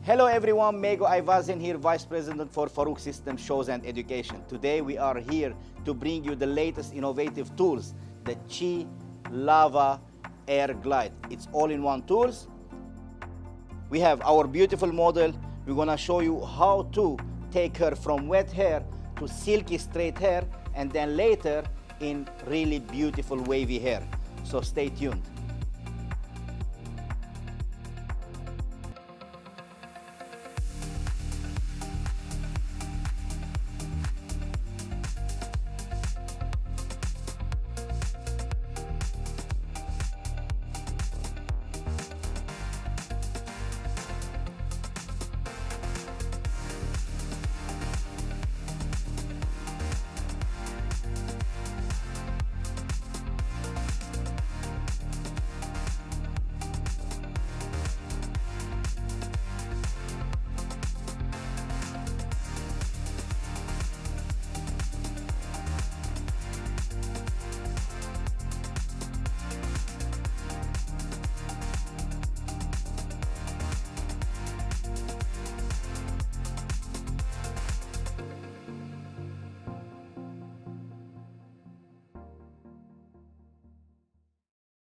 Hello everyone, Mego Ayvazen here, Vice President for Farouk System Shows and Education. Today we are here to bring you the latest innovative tools, the CHI Lava AirGlide. It's all-in-one tools. We have our beautiful model. We're gonna show you how to take her from wet hair to silky straight hair, and then later in really beautiful wavy hair. So stay tuned.